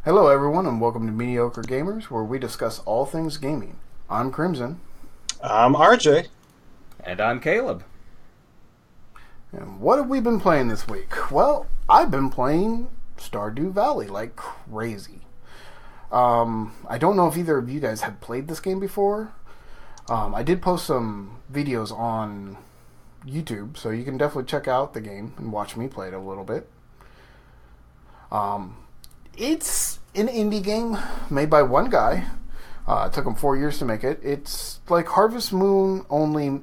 Hello, everyone, and welcome to Mediocre Gamers, where we discuss all things gaming. I'm Crimson. I'm RJ. And I'm Caleb. And what have we been playing this week? Well, I've been playing Stardew Valley like crazy. I don't know if either of you guys have played this game before. I did post some videos on YouTube, so you can definitely check out the game and watch me play it a little bit. It's an indie game made by one guy. It took him 4 years to make it. It's like Harvest Moon, only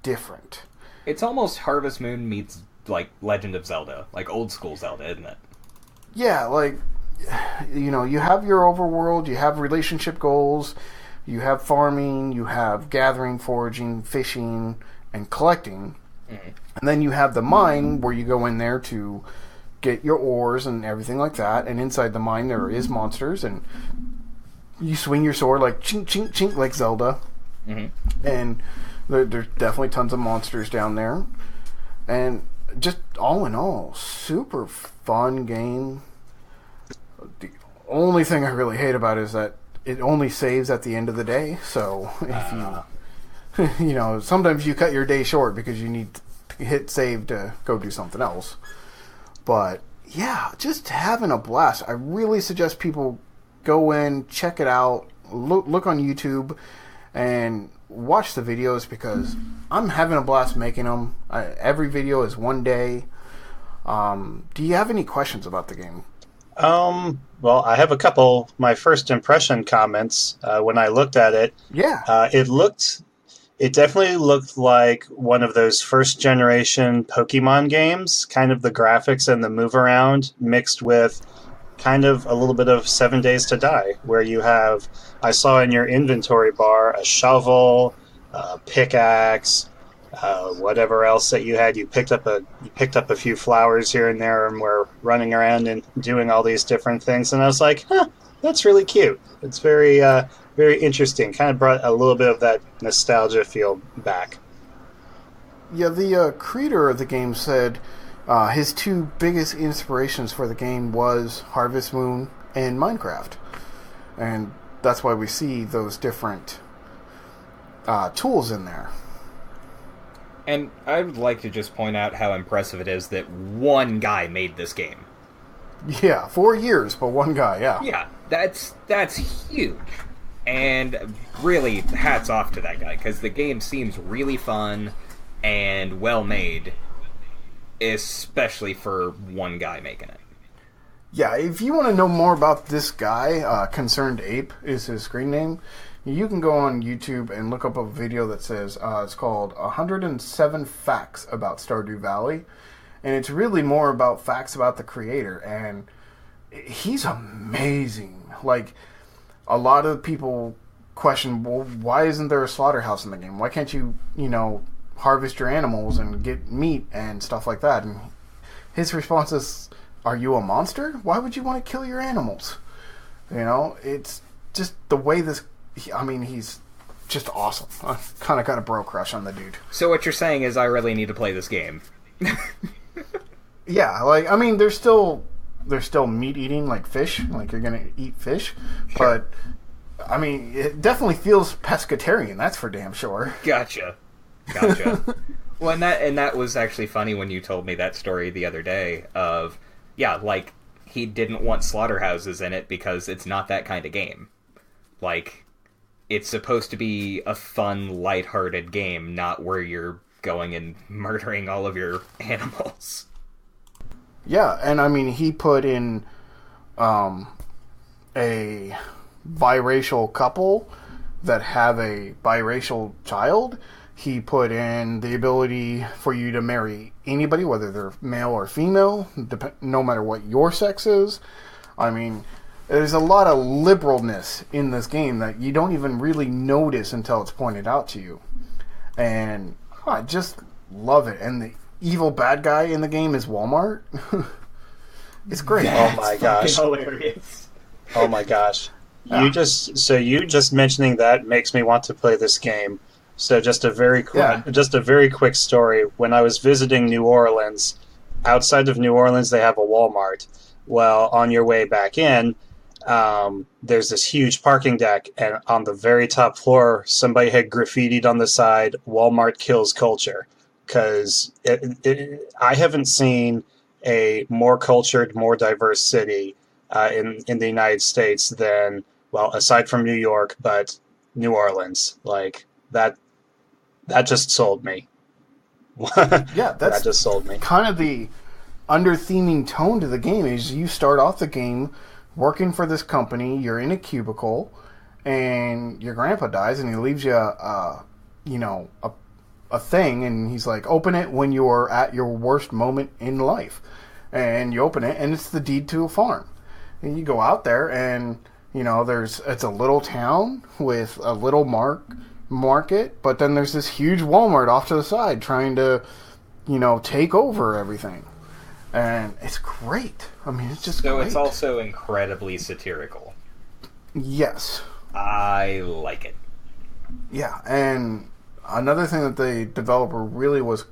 different. It's almost Harvest Moon meets, like, Legend of Zelda. Like, old school Zelda, isn't it? Yeah, like, you know, you have your overworld, you have relationship goals, you have farming, you have gathering, foraging, fishing, and collecting. Mm-hmm. And then you have the mine, where you go in there to get your ores and everything like that. And inside the mine there is monsters, and you swing your sword like chink, chink, chink, like Zelda. Mm-hmm. And there's definitely tons of monsters down there. And just all in all, super fun game. The only thing I really hate about it is that it only saves at the end of the day. So if you, you know, sometimes you cut your day short because you need to hit save to go do something else. But yeah, just having a blast. I really suggest people go in, check it out, look on YouTube, and watch the videos because I'm having a blast making them. Every video is one day. Do you have any questions about the game? Well, I have a couple. My first impression comments when I looked at it. Yeah. It definitely looked like one of those first generation Pokemon games, kind of the graphics and the move around mixed with kind of a little bit of 7 Days to Die, where you have, I saw in your inventory bar, a shovel, a pickaxe, whatever else that you had. You picked up a few flowers here and there, and were running around and doing all these different things. And I was like, that's really cute. It's very interesting. Kind of brought a little bit of that nostalgia feel back. Yeah, the creator of the game said his two biggest inspirations for the game was Harvest Moon and Minecraft. And that's why we see those different tools in there. And I would like to just point out how impressive it is that one guy made this game. Yeah, 4 years, but one guy, yeah. Yeah, that's huge. And really, hats off to that guy, because the game seems really fun and well made, especially for one guy making it. Yeah, if you want to know more about this guy, Concerned Ape is his screen name, you can go on YouTube and look up a video that says, it's called 107 Facts About Stardew Valley, and it's really more about facts about the creator, and he's amazing. Like, a lot of people question, well, why isn't there a slaughterhouse in the game? Why can't you, harvest your animals and get meat and stuff like that? And his response is, are you a monster? Why would you want to kill your animals? It's just the way this... he's just awesome. I kind of got a bro crush on the dude. So what you're saying is I really need to play this game. Yeah, there's still meat eating, like fish. Like, you're going to eat fish. Sure. But, it definitely feels pescatarian, that's for damn sure. Gotcha. Well, and that was actually funny when you told me that story the other day of, yeah, like, he didn't want slaughterhouses in it because it's not that kind of game. Like, it's supposed to be a fun, lighthearted game, not where you're going and murdering all of your animals. Yeah, and he put in a biracial couple that have a biracial child. He put in the ability for you to marry anybody, whether they're male or female, no matter what your sex is. There's a lot of liberalness in this game that you don't even really notice until it's pointed out to you. And I just love it. And the evil bad guy in the game is Walmart. It's great. That's oh my gosh. Hilarious. Oh my gosh. You just mentioning that makes me want to play this game. So just a very quick story. When I was visiting New Orleans, outside of New Orleans they have a Walmart, Well, on your way back in, there's this huge parking deck, and on the very top floor, somebody had graffitied on the side, "Walmart kills culture." Because I haven't seen a more cultured, more diverse city in the United States than, well, aside from New York, but New Orleans. Like, that just sold me. Yeah, that just sold me. Kind of the under-theming tone to the game is you start off the game working for this company, you're in a cubicle, and your grandpa dies, and he leaves you a thing, and he's like, open it when you're at your worst moment in life. And you open it, and it's the deed to a farm. And you go out there, and, it's a little town with a little market, but then there's this huge Walmart off to the side trying to, take over everything. And it's great. I mean, it's just so great. It's also incredibly satirical. Yes. I like it. Yeah, and another thing that the developer really was,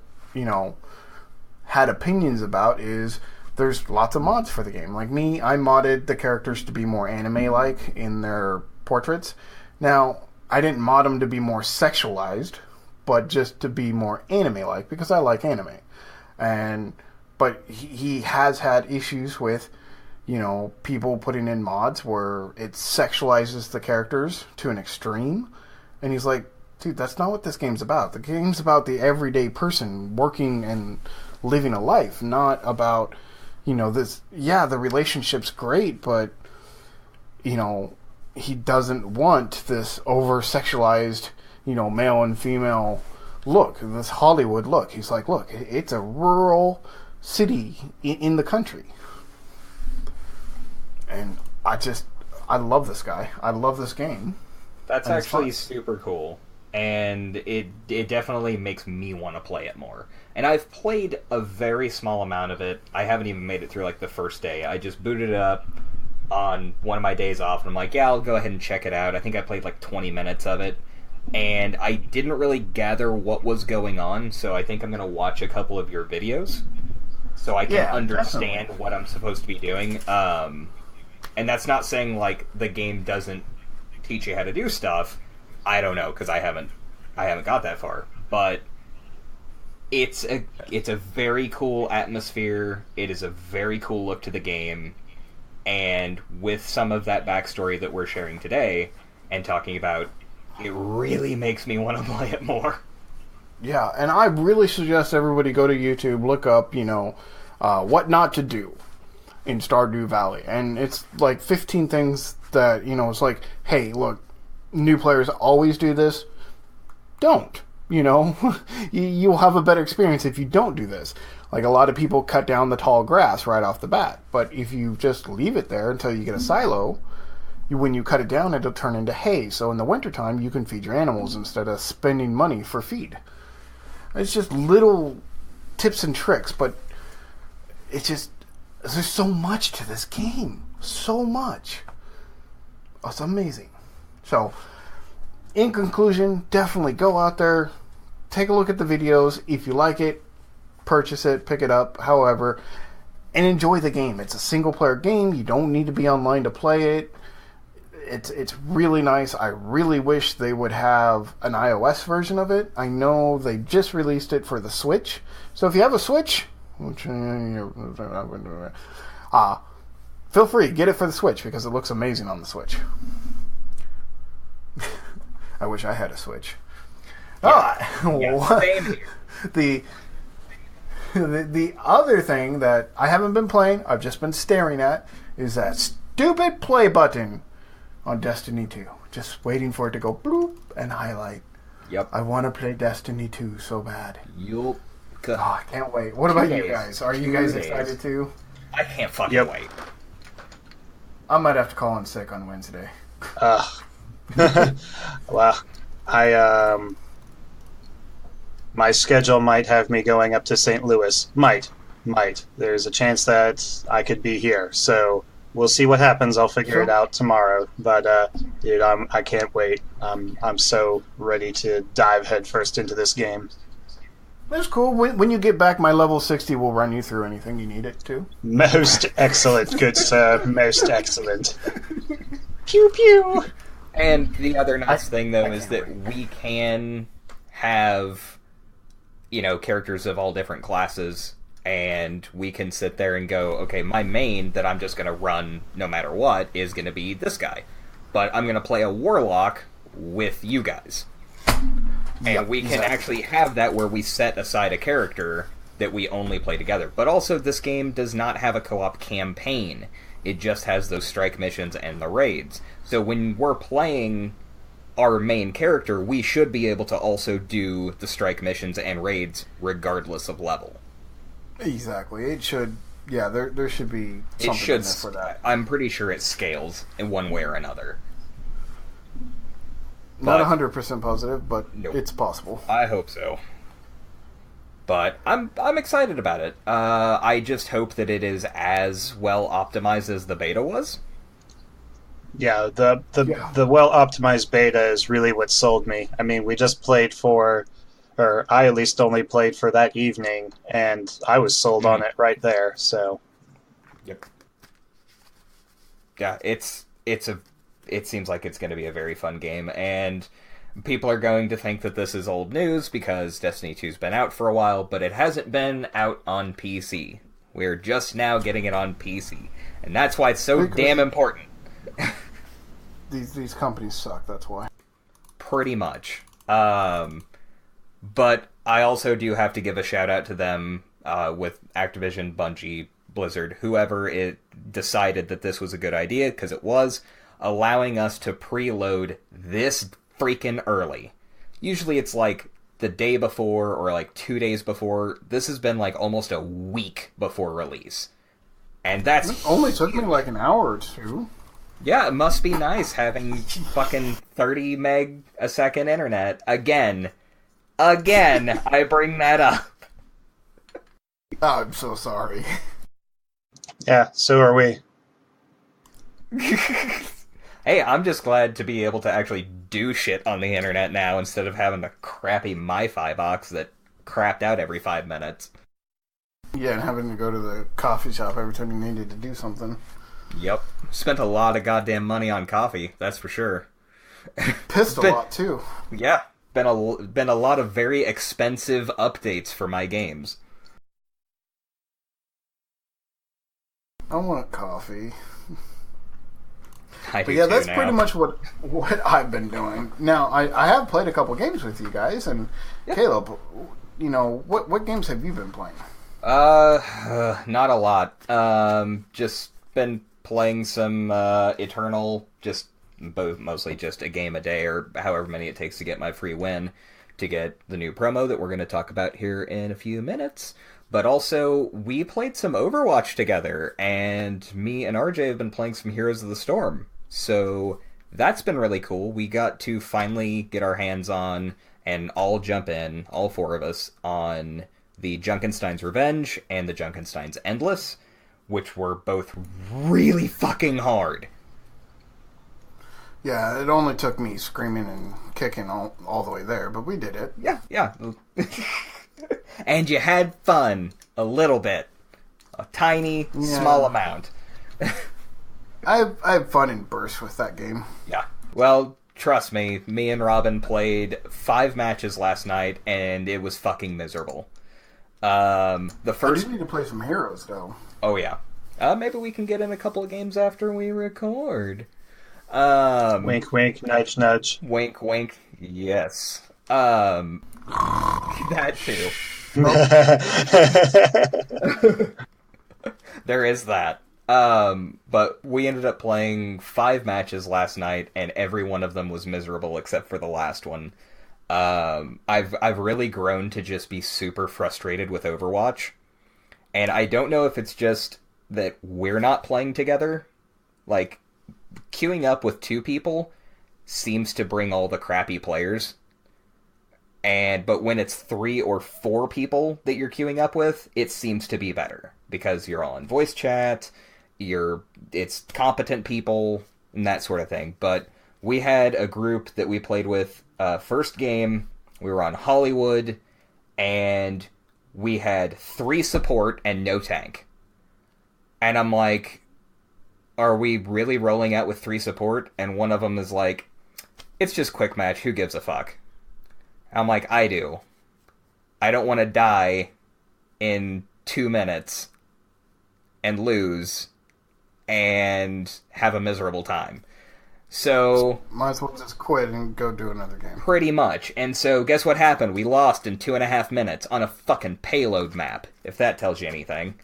had opinions about is there's lots of mods for the game. Like me, I modded the characters to be more anime-like in their portraits. Now, I didn't mod them to be more sexualized, but just to be more anime-like, because I like anime. But he has had issues with, people putting in mods where it sexualizes the characters to an extreme. And he's like, dude, that's not what this game's about. The game's about the everyday person working and living a life, not about, this. Yeah, the relationship's great, but, he doesn't want this over-sexualized, male and female look, this Hollywood look. He's like, look, it's a rural city in the country. And I love this guy. I love this game. That's actually super cool. And it definitely makes me want to play it more. And I've played a very small amount of it. I haven't even made it through like the first day. I just booted it up on one of my days off, and I'm like, yeah, I'll go ahead and check it out. I think I played like 20 minutes of it, and I didn't really gather what was going on, so I think I'm going to watch a couple of your videos so I can understand definitely what I'm supposed to be doing. And that's not saying like the game doesn't teach you how to do stuff. I don't know, because I haven't got that far, but it's a very cool atmosphere. It is a very cool look to the game, and with some of that backstory that we're sharing today and talking about, it really makes me want to play it more. Yeah, and I really suggest everybody go to YouTube, look up, what not to do in Stardew Valley, and it's like 15 things that, it's like, hey, look, new players always do this. Don't. You'll have a better experience if you don't do this. Like, a lot of people cut down the tall grass right off the bat, but if you just leave it there until you get a silo, when you cut it down, it'll turn into hay. So in the wintertime, you can feed your animals instead of spending money for feed. It's just little tips and tricks, but it's just, there's so much to this game. So much. It's amazing. So, in conclusion, definitely go out there, take a look at the videos. If you like it, purchase it, pick it up, however, and enjoy the game. It's a single-player game. You don't need to be online to play it. It's really nice. I really wish they would have an iOS version of it. I know they just released it for the Switch. So if you have a Switch, feel free, get it for the Switch, because it looks amazing on the Switch. I wish I had a Switch. Same here. The other thing that I haven't been playing, I've just been staring at, is that stupid play button on Destiny 2. Just waiting for it to go bloop and highlight. Yep. I want to play Destiny 2 so bad. Yup. Oh, I can't wait. What about you guys? Are you guys excited too? I can't fucking wait. I might have to call in sick on Wednesday. Well, my schedule might have me going up to St. Louis. Might. There's a chance that I could be here. So we'll see what happens. I'll figure it out tomorrow. But dude, I can't wait. I'm so ready to dive headfirst into this game. That's cool. When you get back, my level 60 will run you through anything you need it to. Most excellent, good sir. Most excellent. Pew pew. And the other nice thing, though, is that we can have, characters of all different classes, and we can sit there and go, okay, my main that I'm just going to run no matter what is going to be this guy. But I'm going to play a warlock with you guys. And we can actually have that where we set aside a character that we only play together. But also, this game does not have a co-op campaign. It just has those strike missions and the raids. So when we're playing our main character, we should be able to also do the strike missions and raids regardless of level. Exactly. It should... Yeah, there should be something in there for that. I'm pretty sure it scales in one way or another. Not 100% positive, but it's possible. I hope so. But I'm excited about it. I just hope that it is as well optimized as the beta was. Yeah, the well optimized beta is really what sold me. I mean, we just played or I at least only played for that evening, and I was sold on it right there. So, yep. Yeah, it seems like it's going to be a very fun game, and people are going to think that this is old news because Destiny 2's been out for a while, but it hasn't been out on PC. We're just now getting it on PC, and that's why it's so damn important. These companies suck, that's why. Pretty much. But I also do have to give a shout out to them with Activision, Bungie, Blizzard, whoever it decided that this was a good idea, because it was, allowing us to preload this freaking early. Usually it's like the day before or like 2 days before. This has been like almost a week before release. And that's... It only took me like an hour or two. Yeah, it must be nice having fucking 30 meg a second internet. Again, I bring that up. Oh, I'm so sorry. Yeah, so are we. Hey, I'm just glad to be able to actually do shit on the internet now instead of having the crappy MiFi box that crapped out every 5 minutes. Yeah, and having to go to the coffee shop every time you needed to do something. Yep. Spent a lot of goddamn money on coffee, that's for sure. Pissed a lot, too. Yeah. Been a lot of very expensive updates for my games. I want coffee. But yeah, that's pretty much what I've been doing. Now, I have played a couple games with you guys, and Caleb, what games have you been playing? Not a lot. Just been playing some Eternal, mostly just a game a day, or however many it takes to get my free win, to get the new promo that we're going to talk about here in a few minutes. But also, we played some Overwatch together, and me and RJ have been playing some Heroes of the Storm. So that's been really cool. We got to finally get our hands on, and all jump in, all four of us, on the Junkenstein's Revenge and the Junkenstein's Endless, which were both really fucking hard. Yeah, it only took me screaming and kicking all the way there, but we did it. Yeah. And you had fun. A little bit. A tiny, small amount. I have fun in bursts with that game. Yeah. Well, trust me and Robin played 5 matches last night, and it was fucking miserable. The first... I do need to play some Heroes, though. Oh, yeah. Maybe we can get in a couple of games after we record. Wink, wink, nudge, nudge. Wink, wink, yes. That too. There is that. But we ended up playing 5 matches last night, and every one of them was miserable except for the last one. I've really grown to just be super frustrated with Overwatch, and I don't know if it's just that we're not playing together. Like, queuing up with 2 people seems to bring all the crappy players. But when it's 3 or 4 people that you're queuing up with, it seems to be better. Because you're all in voice chat, it's competent people, and that sort of thing. But we had a group that we played with, first game, we were on Hollywood, and we had 3 support and no tank. And I'm like, are we really rolling out with 3 support? And one of them is like, it's just quick match, who gives a fuck? I'm like, I do. I don't want to die in 2 minutes and lose and have a miserable time. So might as well just quit and go do another game. Pretty much. And so guess what happened? We lost in 2.5 minutes on a fucking payload map, if that tells you anything.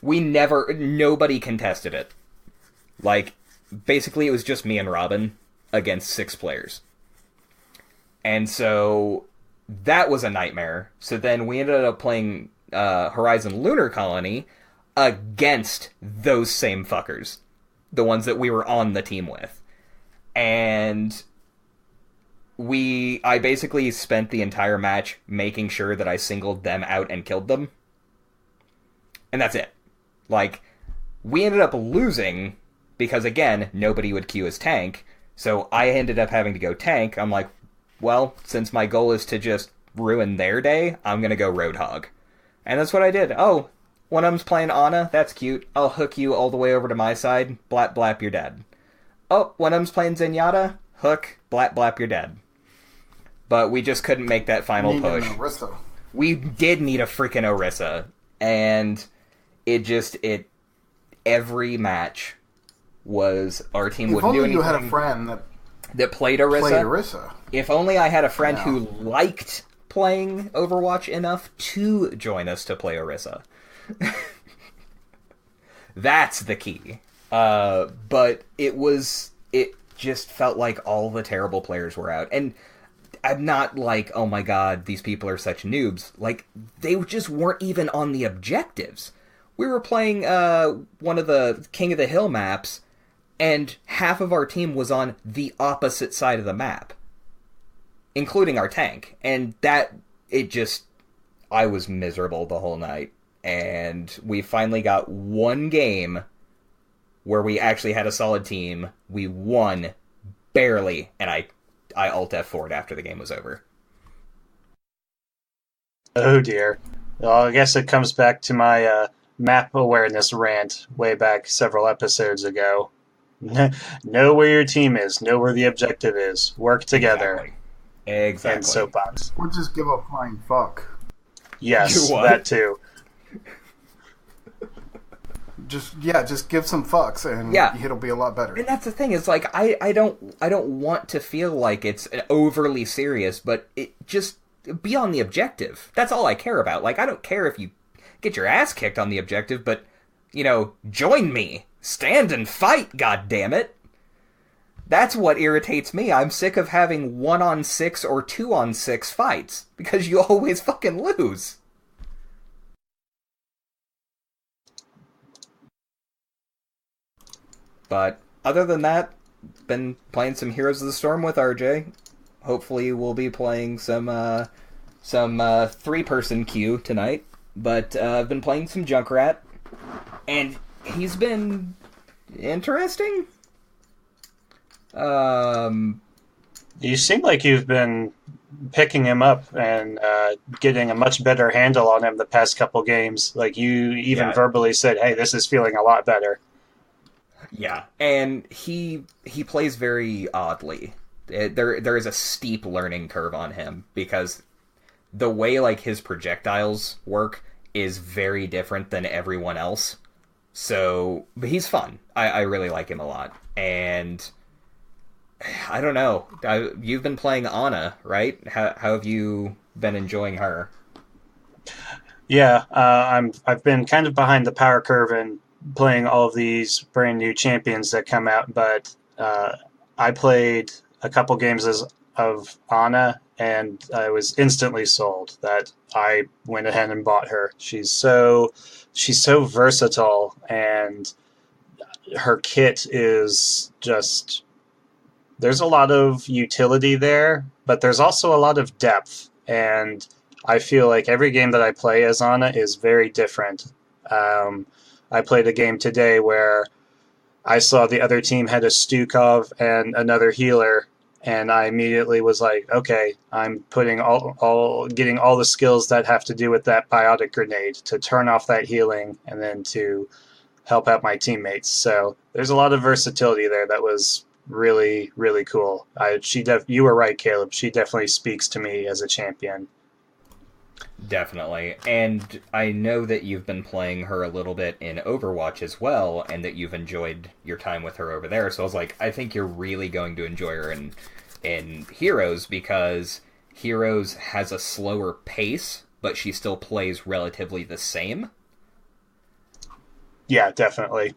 Nobody contested it. Like, basically it was just me and Robin against 6 players. And so that was a nightmare. So then we ended up playing Horizon Lunar Colony against those same fuckers. The ones that we were on the team with. And I basically spent the entire match making sure that I singled them out and killed them. And that's it. Like, we ended up losing because, again, nobody would queue as tank. So I ended up having to go tank. I'm like, well, since my goal is to just ruin their day, I'm going to go Roadhog. And that's what I did. Oh, one of them's playing Ana, that's cute. I'll hook you all the way over to my side. Blap, blap, you're dead. Oh, one of them's playing Zenyatta. Hook, blap, blap, you're dead. But we just couldn't make that final push. We did need a freaking Orisa. And every match was our team would do anything. If only you had a friend that played Orisa. If only I had a friend who liked playing Overwatch enough to join us to play Orisa. That's the key. But it just felt like all the terrible players were out. And I'm not like, oh my god, these people are such noobs. Like, they just weren't even on the objectives. We were playing one of the King of the Hill maps, and half of our team was on the opposite side of the map, including our tank. And I was miserable the whole night. And we finally got one game where we actually had a solid team. We won barely, and I alt F4'd after the game was over. Oh dear. Well, I guess it comes back to my map awareness rant way back several episodes ago. Know where your team is. Know where the objective is. Work together. Exactly. And soapbox. Or just give a flying fuck. Yes, that too. Just give some fucks and it'll be a lot better. And that's the thing, it's like I don't want to feel like it's overly serious, but it just be on the objective. That's all I care about. Like, I don't care if you get your ass kicked on the objective, but join me. Stand and fight, goddammit. That's what irritates me. I'm sick of having 1-on-6 or 2-on-6 fights because you always fucking lose. But other than that, been playing some Heroes of the Storm with RJ. Hopefully we'll be playing some 3-person queue tonight. But I've been playing some Junkrat, and he's been interesting. You seem like you've been picking him up and getting a much better handle on him the past couple games. Like, you even verbally said, hey, this is feeling a lot better. Yeah, and he plays very oddly. There is a steep learning curve on him, because the way, like, his projectiles work is very different than everyone else. So, but he's fun. I really like him a lot. And I don't know. You've been playing Ana, right? How have you been enjoying her? Yeah, I've been kind of behind the power curve and playing all of these brand new champions that come out, but I played a couple games of Ana, and I was instantly sold that I went ahead and bought her. She's so versatile, and her kit is just, there's a lot of utility there, but there's also a lot of depth, and I feel like every game that I play as Ana is very different. I played a game today where I saw the other team had a Stukov and another healer, and I immediately was like, okay, I'm putting getting all the skills that have to do with that biotic grenade to turn off that healing and then to help out my teammates. So there's a lot of versatility there that was really, really cool. You were right, Caleb. She definitely speaks to me as a champion. Definitely. And I know that you've been playing her a little bit in Overwatch as well, and that you've enjoyed your time with her over there. So I was like, I think you're really going to enjoy her in Heroes, because Heroes has a slower pace, but she still plays relatively the same. Yeah, definitely.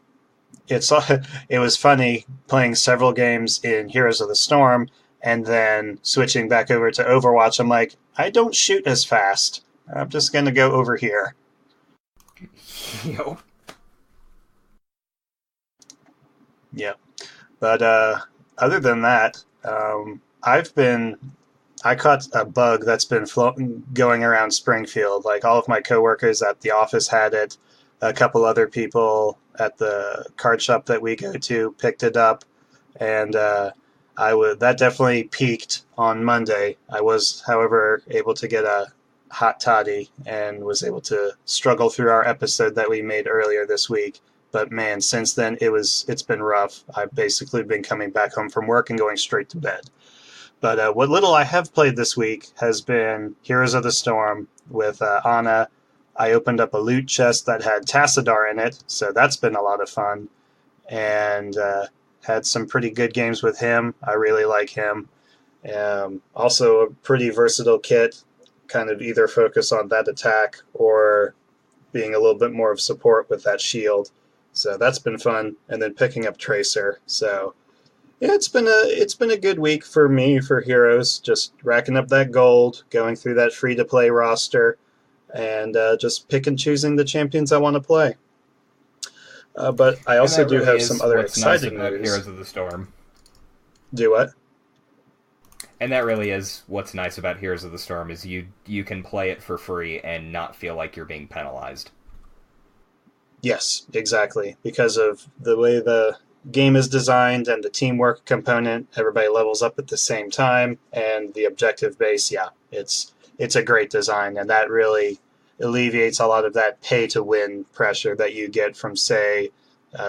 It was funny playing several games in Heroes of the Storm and then switching back over to Overwatch. I'm like, I don't shoot as fast. I'm just going to go over here. Yo. Yeah. But other than that, I caught a bug that's been going around Springfield. Like, all of my coworkers at the office had it. A couple other people at the card shop that we go to picked it up, and that definitely peaked on Monday. I was, however, able to get a hot toddy and was able to struggle through our episode that we made earlier this week. But man, since then it's been rough. I've basically been coming back home from work and going straight to bed. But what little I have played this week has been Heroes of the Storm with Anna. I opened up a loot chest that had Tassadar in it, so that's been a lot of fun. And had some pretty good games with him. I really like him. Also a pretty versatile kit, kind of either focus on that attack or being a little bit more of support with that shield. So that's been fun. And then picking up Tracer. So yeah, it's been a good week for me for Heroes, just racking up that gold, going through that free-to-play roster, and just pick and choosing the champions I want to play. But I also do have some other exciting news. Heroes of the Storm. Do what? And that really is what's nice about Heroes of the Storm, is you can play it for free and not feel like you're being penalized. Yes, exactly. Because of the way the game is designed and the teamwork component, everybody levels up at the same time, and the objective base, yeah, it's a great design, and that really alleviates a lot of that pay-to-win pressure that you get from, say,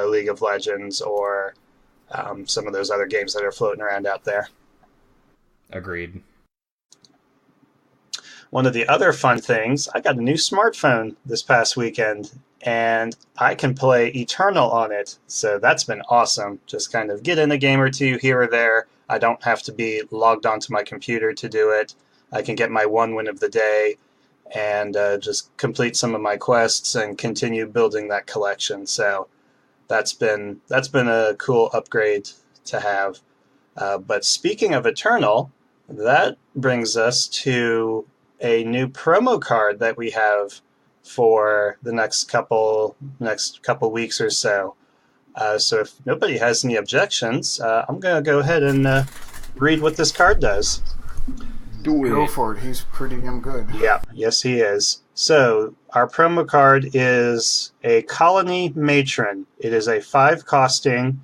League of Legends or some of those other games that are floating around out there. Agreed. One of the other fun things, I got a new smartphone this past weekend, and I can play Eternal on it, so that's been awesome. Just kind of get in a game or two here or there. I don't have to be logged onto my computer to do it. I can get my one win of the day and just complete some of my quests and continue building that collection. So that's been a cool upgrade to have. But speaking of Eternal, that brings us to a new promo card that we have for the next couple weeks or so. So if nobody has any objections, I'm going to go ahead and read what this card does. Go for it. He's pretty damn good. Yeah, yes he is. So our promo card is a Colony Matron. It is a 5-costing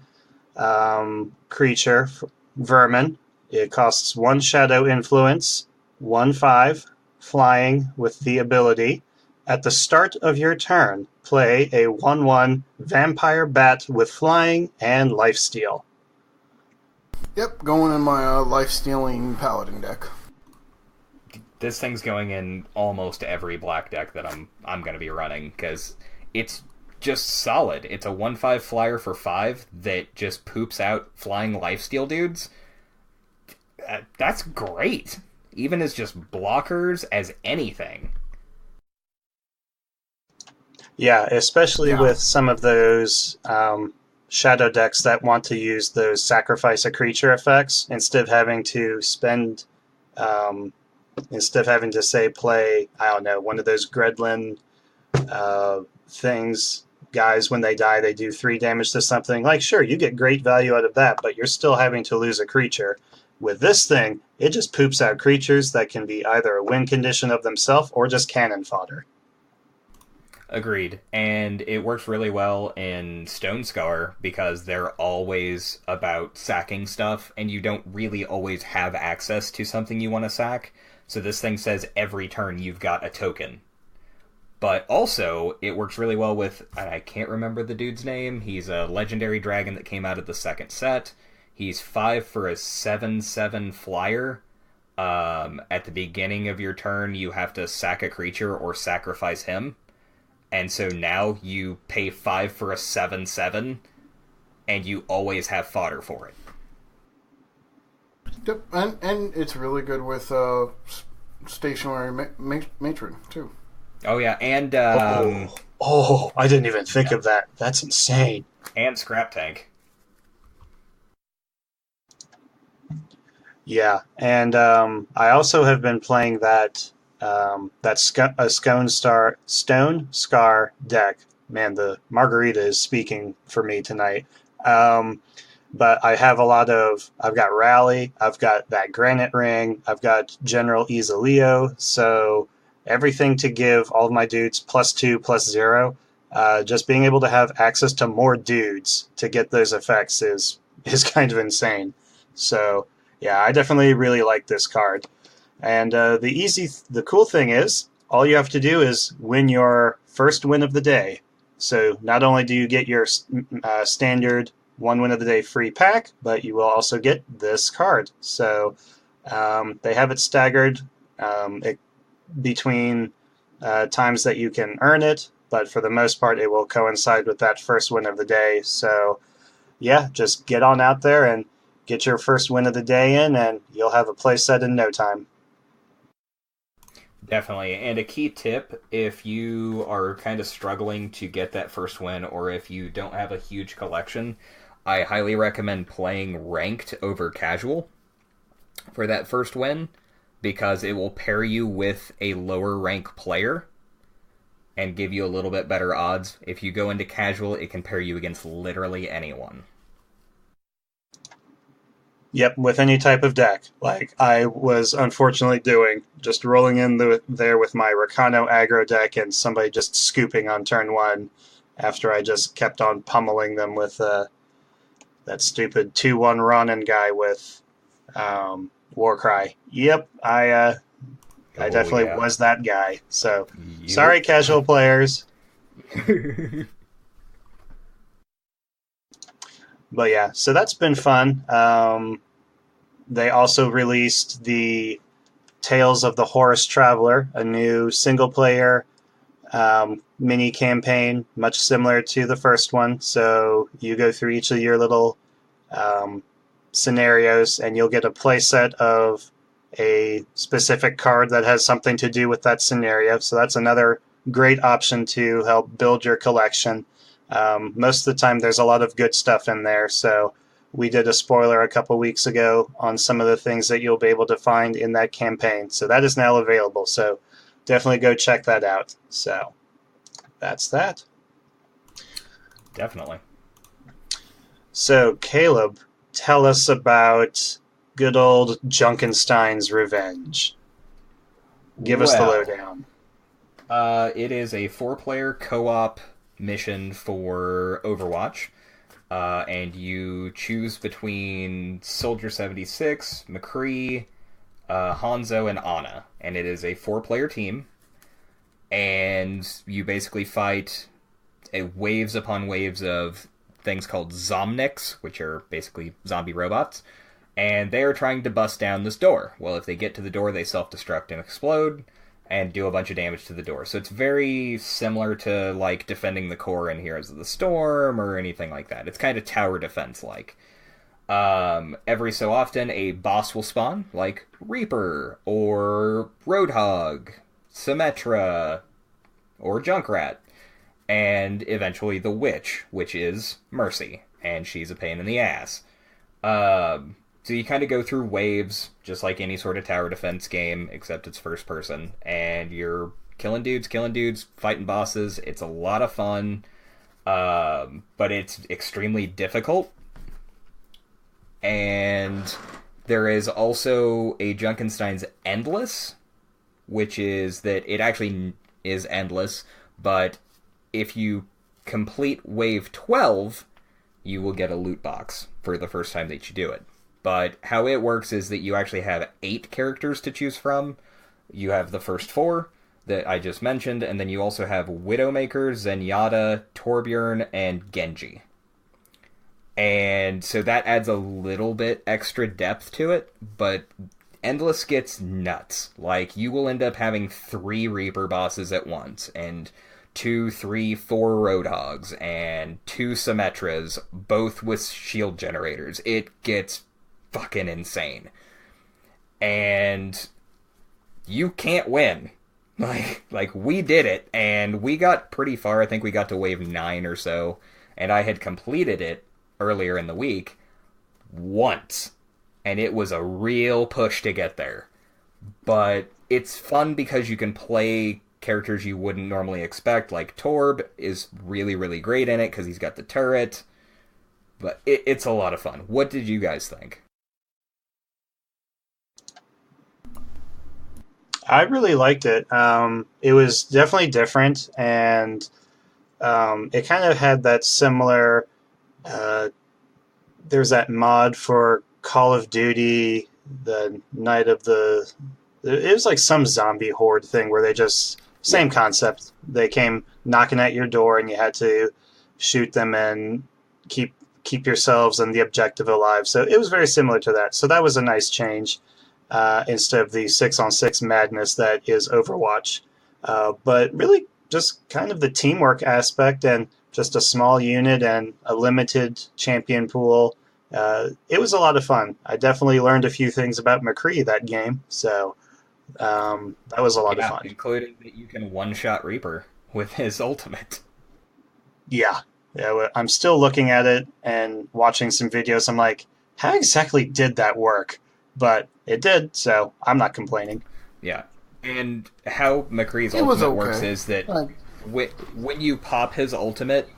creature, vermin. It costs 1 Shadow Influence, 1/5, flying with the ability. At the start of your turn, play a 1/1 Vampire Bat with flying and lifesteal. Yep, going in my life-stealing Paladin deck. This thing's going in almost every black deck that I'm going to be running, because it's just solid. It's a 1/5 flyer for 5 that just poops out flying lifesteal dudes. That's great. Even as just blockers, as anything. Yeah, especially with some of those shadow decks that want to use those sacrifice a creature effects instead of having to spend, say play, I don't know, one of those Gredlin things. Guys, when they die, they do 3 damage to something. Like, sure, you get great value out of that, but you're still having to lose a creature. With this thing, it just poops out creatures that can be either a win condition of themselves or just cannon fodder. Agreed. And it works really well in Stone Scar because they're always about sacking stuff, and you don't really always have access to something you want to sack. So this thing says every turn you've got a token. But also, it works really well with, I can't remember the dude's name, he's a legendary dragon that came out of the second set. He's 5 for a 7/7 flyer. At the beginning of your turn, you have to sack a creature or sacrifice him. And so now you pay 5 for a 7/7, and you always have fodder for it. Yep, and it's really good with stationary matron, too. Oh, yeah, and... I didn't even think of that. That's insane. And Scrap Tank. Yeah, and I also have been playing that Stone Scar deck. Man, the margarita is speaking for me tonight. But I have I've got Rally, I've got that Granite Ring, I've got General Izaleo, so everything to give all of my dudes +2/+0. Just being able to have access to more dudes to get those effects is kind of insane. So yeah, I definitely really like this card. And the cool thing is, all you have to do is win your first win of the day. So not only do you get your standard 1 win of the day free pack, but you will also get this card. So they have it staggered between times that you can earn it, but for the most part, it will coincide with that first win of the day. So yeah, just get on out there and get your first win of the day in, and you'll have a play set in no time. Definitely. And a key tip, if you are kind of struggling to get that first win, or if you don't have a huge collection, I highly recommend playing ranked over casual for that first win, because it will pair you with a lower rank player and give you a little bit better odds. If you go into casual, it can pair you against literally anyone. Yep, with any type of deck, like I was unfortunately doing, just rolling in there with my Rakano aggro deck and somebody just scooping on turn 1 after I just kept on pummeling them with that stupid 2/1 Ronin guy with Warcry. Yep, I definitely was that guy. So, Sorry, casual players. But yeah, so that's been fun. They also released the Tales of the Horus Traveler, a new single-player mini campaign, much similar to the first one. So you go through each of your little scenarios, and you'll get a playset of a specific card that has something to do with that scenario. So that's another great option to help build your collection. Most of the time there's a lot of good stuff in there, so we did a spoiler a couple weeks ago on some of the things that you'll be able to find in that campaign. So that is now available, so definitely go check that out. So that's that. Definitely. So Caleb, tell us about good old Junkenstein's Revenge. Give us the lowdown. It is a 4-player co-op mission for Overwatch, and you choose between Soldier 76, McCree, Hanzo, and Ana, and it is a 4-player team, and you basically fight waves upon waves of things called Zomniks, which are basically zombie robots, and they are trying to bust down this door. Well, if they get to the door, they self-destruct and explode, and do a bunch of damage to the door. So it's very similar to, like, defending the core in Heroes of the Storm or anything like that. It's kind of tower defense-like. Every so often, a boss will spawn, like Reaper, or Roadhog, Symmetra, or Junkrat. And eventually the Witch, which is Mercy, and she's a pain in the ass. So you kind of go through waves, just like any sort of tower defense game, except it's first person, and you're killing dudes, fighting bosses. It's a lot of fun, but it's extremely difficult. And there is also a Junkenstein's Endless, which is that it actually is endless, but if you complete Wave 12, you will get a loot box for the first time that you do it. But how it works is that you actually have 8 characters to choose from. You have the first 4 that I just mentioned, and then you also have Widowmaker, Zenyatta, Torbjorn, and Genji. And so that adds a little bit extra depth to it, but Endless gets nuts. Like, you will end up having 3 Reaper bosses at once, and 2, 3, 4 Roadhogs, and 2 Symmetras, both with shield generators. It gets fucking insane. And you can't win. Like we did it, and we got pretty far. I think we got to wave 9 or so, and I had completed it earlier in the week once, and it was a real push to get there. But it's fun because you can play characters you wouldn't normally expect, like Torb is really, really great in it because he's got the turret. But it's a lot of fun. What did you guys think? I really liked it. It was definitely different, and it kind of had that similar... there's that mod for Call of Duty, the Night of the... It was like some zombie horde thing where they just... Same concept. They came knocking at your door, and you had to shoot them and keep yourselves and the objective alive. So it was very similar to that. So that was a nice change. Instead of the 6-on-6 madness that is Overwatch. But really just kind of the teamwork aspect and just a small unit and a limited champion pool. It was a lot of fun. I definitely learned a few things about McCree that game, so that was a lot of fun. Including that you can one-shot Reaper with his ultimate. Yeah, I'm still looking at it and watching some videos. I'm like, how exactly did that work? But it did, so I'm not complaining. Yeah. And how McCree's ultimate works is that when you pop his ultimate,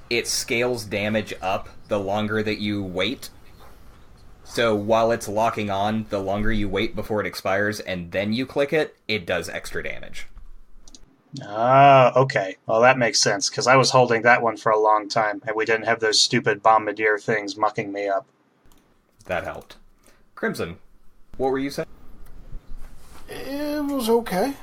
it scales damage up the longer that you wait. So while it's locking on, the longer you wait before it expires and then you click it, it does extra damage. Okay. Well, that makes sense, because I was holding that one for a long time, and we didn't have those stupid bombardier things mucking me up. That helped. Crimson, what were you saying? It was okay.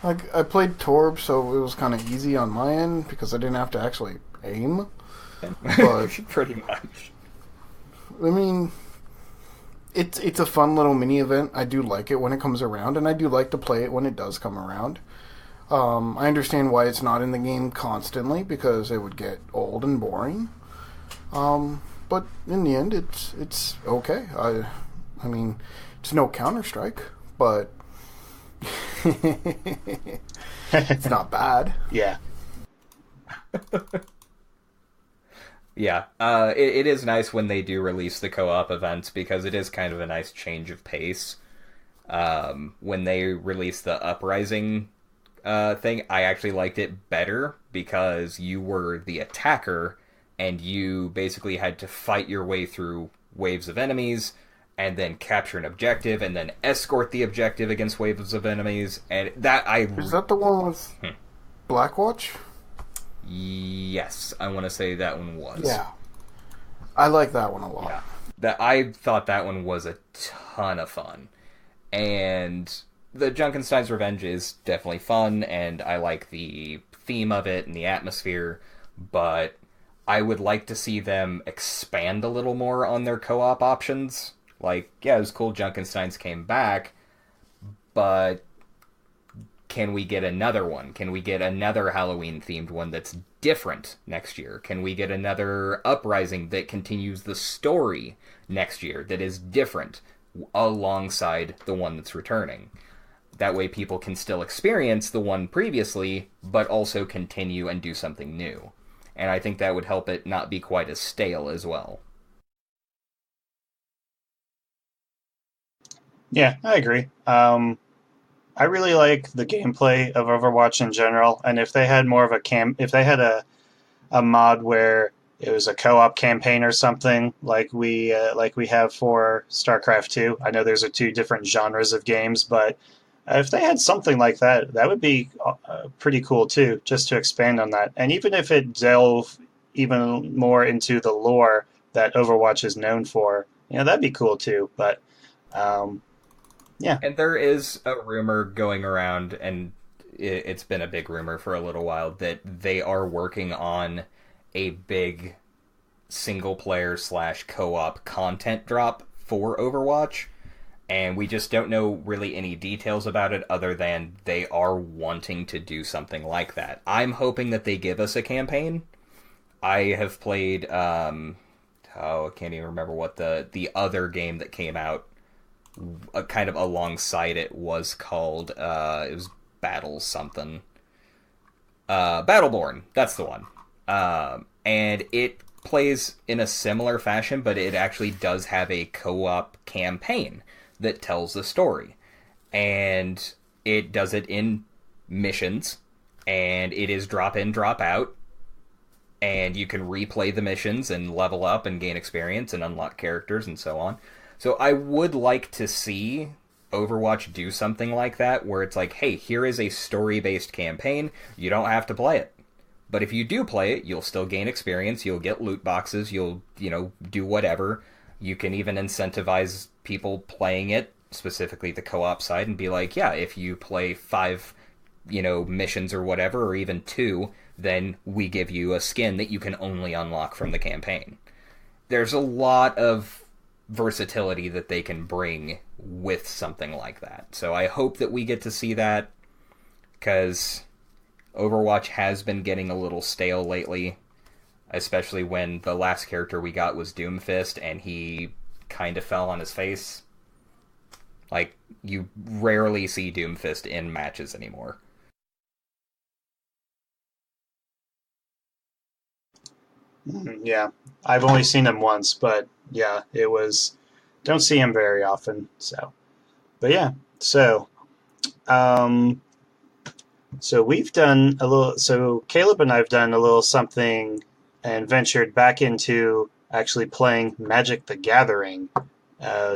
Like, I played Torb, so it was kind of easy on my end because I didn't have to actually aim. But pretty much. I mean, it's a fun little mini event. I do like it when it comes around, and I do like to play it when it does come around. I understand why it's not in the game constantly, because it would get old and boring. But in the end, it's okay. I mean, it's no Counter-Strike, but it's not bad. Yeah. Yeah, it is nice when they do release the co-op events, because it is kind of a nice change of pace. When they released the Uprising thing, I actually liked it better, because you were the attacker, and you basically had to fight your way through waves of enemies, and then capture an objective, and then escort the objective against waves of enemies, and that Is that the one with Blackwatch? Yes, I want to say that one was. Yeah. I like that one a lot. Yeah. I thought that one was a ton of fun. And the Junkenstein's Revenge is definitely fun, and I like the theme of it and the atmosphere, but I would like to see them expand a little more on their co-op options. Like, yeah, it was cool Junkenstein's came back, but can we get another one? Can we get another Halloween-themed one that's different next year? Can we get another Uprising that continues the story next year that is different alongside the one that's returning? That way people can still experience the one previously, but also continue and do something new. And I think that would help it not be quite as stale as well. Yeah, I agree. I really like the gameplay of Overwatch in general, and if they had more of if they had a mod where it was a co-op campaign or something like we have for StarCraft 2. I know there's two different genres of games, but If they had something like that, that would be pretty cool too, just to expand on that. And even if it delve even more into the lore that Overwatch is known for, that'd be cool too. But um, yeah. And there is a rumor going around, and it's been a big rumor for a little while, that they are working on a big single player / co-op content drop for Overwatch. And we just don't know really any details about it other than they are wanting to do something like that. I'm hoping that they give us a campaign. I have played, I can't even remember what the other game that came out kind of alongside it was called. It was Battle something. Battleborn, that's the one. And it plays in a similar fashion, but it actually does have a co-op campaign that tells the story. And it does it in missions, and it is drop in, drop out, and you can replay the missions and level up and gain experience and unlock characters and so on. So I would like to see Overwatch do something like that, where it's like, hey, here is a story-based campaign, you don't have to play it. But if you do play it, you'll still gain experience, you'll get loot boxes, you'll, do whatever. You can even incentivize people playing it, specifically the co-op side, and be like, yeah, if you play 5, missions or whatever, or even 2, then we give you a skin that you can only unlock from the campaign. There's a lot of versatility that they can bring with something like that. So I hope that we get to see that, because Overwatch has been getting a little stale lately, especially when the last character we got was Doomfist, and he kind of fell on his face. Like, you rarely see Doomfist in matches anymore. Yeah, I've only seen him once, but yeah, it was. Don't see him very often, so. But yeah, so we've done a little. So Caleb and I've done a little something, and ventured back into actually playing Magic the Gathering,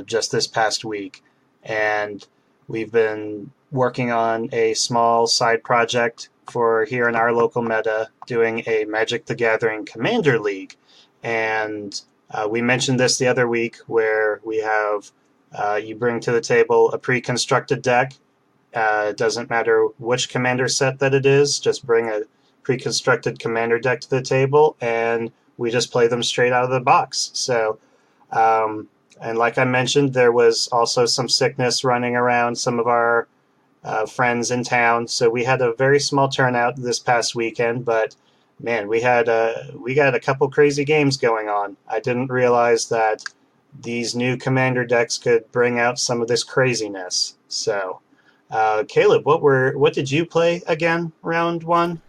just this past week, and we've been working on a small side project for here in our local meta, doing a Magic the Gathering Commander League. And we mentioned this the other week, where we have you bring to the table a pre-constructed deck. It doesn't matter which commander set that it is, just bring a pre-constructed commander deck to the table, and we just play them straight out of the box. So, and like I mentioned, there was also some sickness running around some of our friends in town, so we had a very small turnout this past weekend, but man, we got a couple crazy games going on. I didn't realize that these new commander decks could bring out some of this craziness. So, Caleb, what did you play again, round one?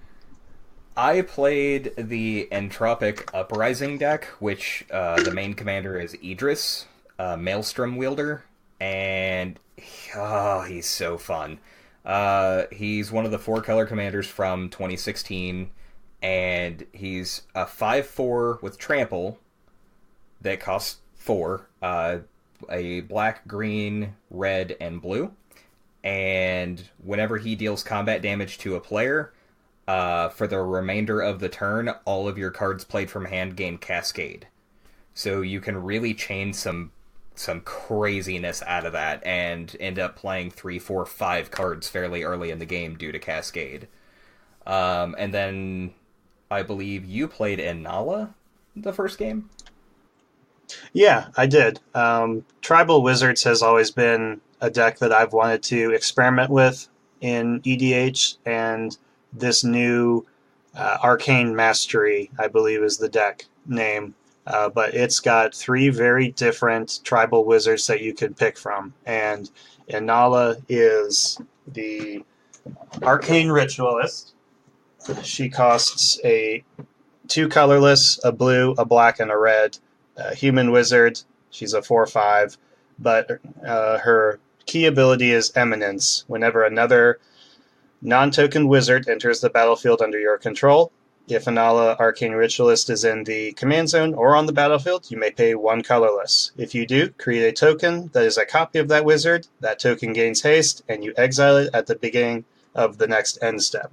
I played the Entropic Uprising deck, which the main commander is Idris, Maelstrom wielder, and he's so fun. He's one of the 4-color commanders from 2016, and he's a 5/4 with trample that costs 4, a black, green, red, and blue. And whenever he deals combat damage to a player, for the remainder of the turn, all of your cards played from hand gain Cascade. So you can really chain some craziness out of that and end up playing 3, 4, 5 cards fairly early in the game due to Cascade. And then I believe you played Inala the first game? Yeah, I did. Tribal Wizards has always been a deck that I've wanted to experiment with in EDH, and this new Arcane Mastery, I believe, is the deck name. But it's got 3 very different tribal wizards that you can pick from. And Inala is the Arcane Ritualist. She costs a 2 colorless, a blue, a black, and a red. Human Wizard, she's a 4/5. But her key ability is Eminence. Whenever another non-token wizard enters the battlefield under your control, If Anala Arcane Ritualist is in the command zone or on the battlefield, you may pay 1 colorless. If you do, create a token that is a copy of that wizard. That token gains haste, and you exile it at the beginning of the next end step.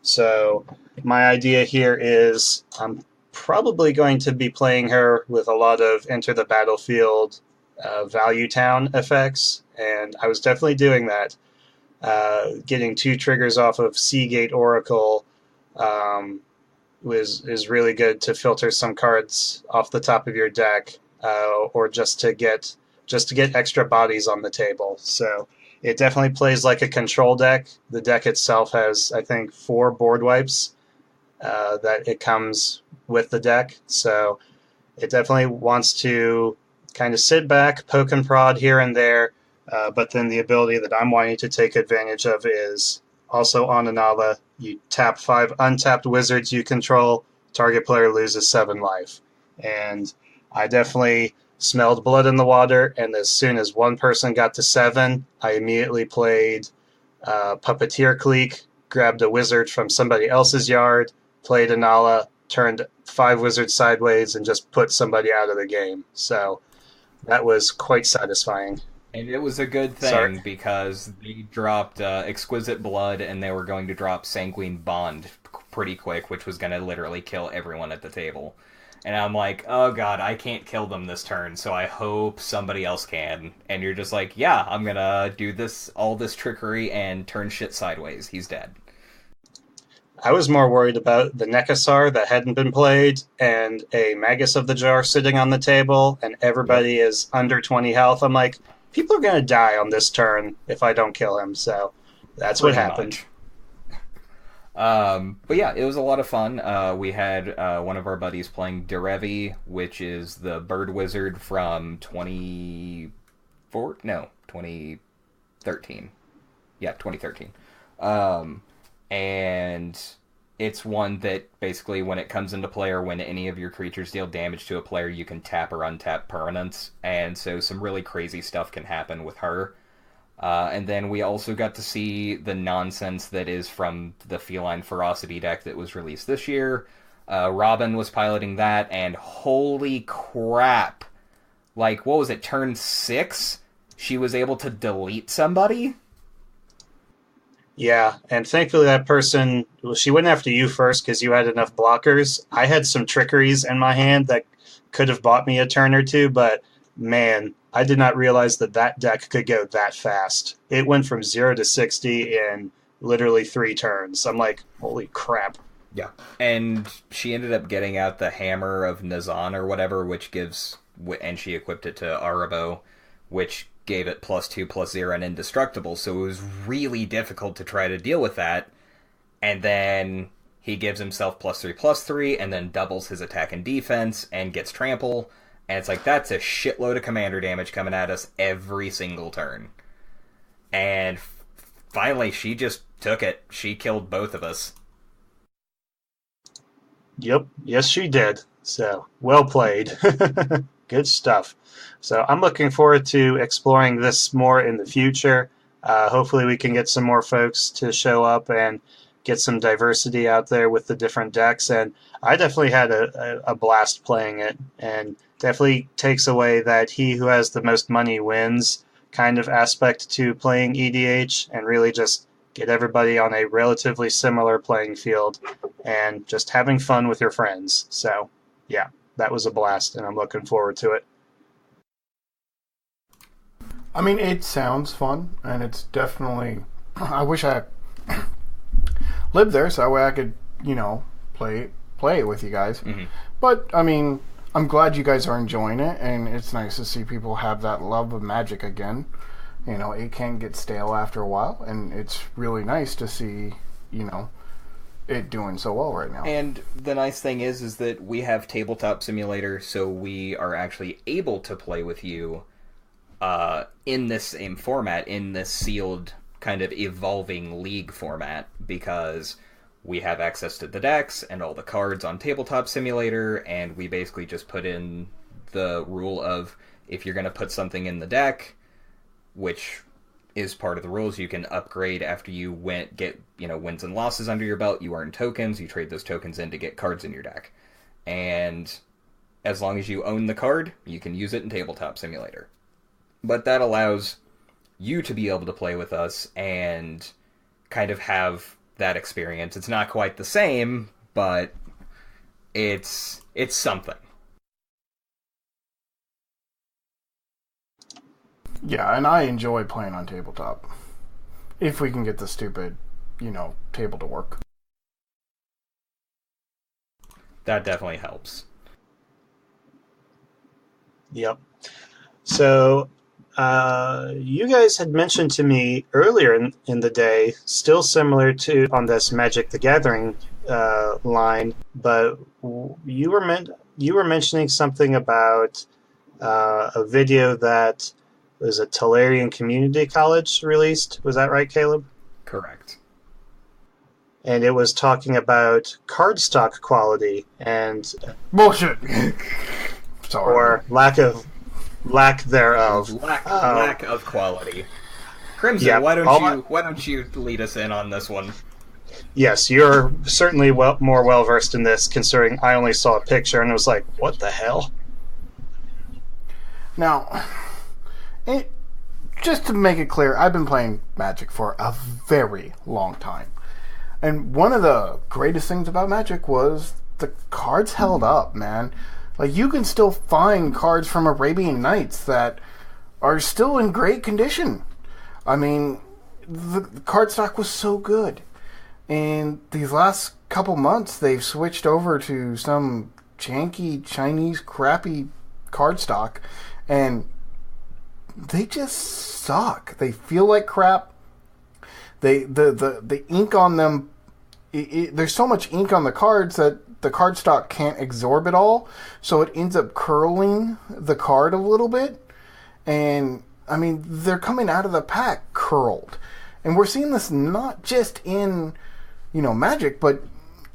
So my idea here is I'm probably going to be playing her with a lot of enter the battlefield value town effects, and I was definitely doing that. Getting 2 triggers off of Seagate Oracle is really good to filter some cards off the top of your deck, or just to get extra bodies on the table. So it definitely plays like a control deck. The deck itself has, I think, 4 board wipes that it comes with the deck. So it definitely wants to kind of sit back, poke and prod here and there. But then the ability that I'm wanting to take advantage of is also on Anala. You tap 5 untapped wizards you control. Target player loses 7 life. And I definitely smelled blood in the water, and as soon as one person got to 7, I immediately played Puppeteer Clique, grabbed a wizard from somebody else's yard, played Anala, turned 5 wizards sideways, and just put somebody out of the game. So that was quite satisfying. And it was a good thing because they dropped Exquisite Blood, and they were going to drop Sanguine Bond pretty quick, which was going to literally kill everyone at the table. And I'm like, oh god, I can't kill them this turn, so I hope somebody else can. And you're just like, yeah, I'm going to do all this trickery and turn shit sideways. He's dead. I was more worried about the Nekasar that hadn't been played, and a Magus of the Jar sitting on the table, and everybody is under 20 health. I'm like, people are going to die on this turn if I don't kill him, so that's what happened. But yeah, it was a lot of fun. We had one of our buddies playing Derevi, which is the bird wizard from 2013. Yeah, 2013. And it's one that basically, when it comes into play or when any of your creatures deal damage to a player, you can tap or untap permanents. And so some really crazy stuff can happen with her. And then we also got to see the nonsense that is from the Feline Ferocity deck that was released this year. Robin was piloting that, and holy crap. Like, what was it, turn 6? She was able to delete somebody? Yeah, and thankfully that person, well, she went after you first because you had enough blockers. I had some trickeries in my hand that could have bought me a turn or two, but man, I did not realize that deck could go that fast. It went from 0 to 60 in literally 3 turns. I'm like, holy crap. Yeah. And she ended up getting out the Hammer of Nazan or whatever, which gives, and she equipped it to Arabo, which gave it +2/+0 and indestructible, so it was really difficult to try to deal with that. And then he gives himself +3/+3, and then doubles his attack and defense, and gets trample. And it's like, that's a shitload of commander damage coming at us every single turn. And finally, she just took it. She killed both of us. Yep, yes she did. So, well played. Good stuff. So I'm looking forward to exploring this more in the future. Hopefully we can get some more folks to show up and get some diversity out there with the different decks. And I definitely had a blast playing it, and definitely takes away that he who has the most money wins kind of aspect to playing EDH, and really just get everybody on a relatively similar playing field and just having fun with your friends. So yeah, that was a blast, and I'm looking forward to it. I mean, it sounds fun, and it's definitely... I wish I lived there so that way I could, play it with you guys. Mm-hmm. But, I mean, I'm glad you guys are enjoying it, and it's nice to see people have that love of Magic again. It can get stale after a while, and it's really nice to see, it doing so well right now. And the nice thing is that we have Tabletop Simulator, so we are actually able to play with you in this same format, in this sealed kind of evolving league format, because we have access to the decks and all the cards on Tabletop Simulator, and we basically just put in the rule of, if you're going to put something in the deck, which is part of the rules. You can upgrade after you get wins and losses under your belt. You earn tokens. You trade those tokens in to get cards in your deck. And as long as you own the card, you can use it in Tabletop Simulator. But that allows you to be able to play with us and kind of have that experience. It's not quite the same, but it's something. Yeah, and I enjoy playing on tabletop. If we can get the stupid, table to work. That definitely helps. Yep. So, you guys had mentioned to me earlier in the day, still similar to on this Magic the Gathering line, but you were mentioning something about a video that was a Tolarian Community College released. Was that right, Caleb? Correct. And it was talking about cardstock quality and bullshit. Sorry. Or lack thereof. Lack of quality. Crimson, yeah, why don't you lead us in on this one? Yes, you're certainly more well versed in this, considering I only saw a picture and was like, "What the hell?" Now, just to make it clear, I've been playing Magic for a very long time. And one of the greatest things about Magic was the cards held up, man. Like, you can still find cards from Arabian Nights that are still in great condition. I mean, the cardstock was so good. And these last couple months, they've switched over to some janky, Chinese, crappy cardstock. And they just suck. They feel like crap. The ink on them, there's so much ink on the cards that the cardstock can't absorb it all, so it ends up curling the card a little bit. And I mean, they're coming out of the pack curled, and we're seeing this not just in Magic, but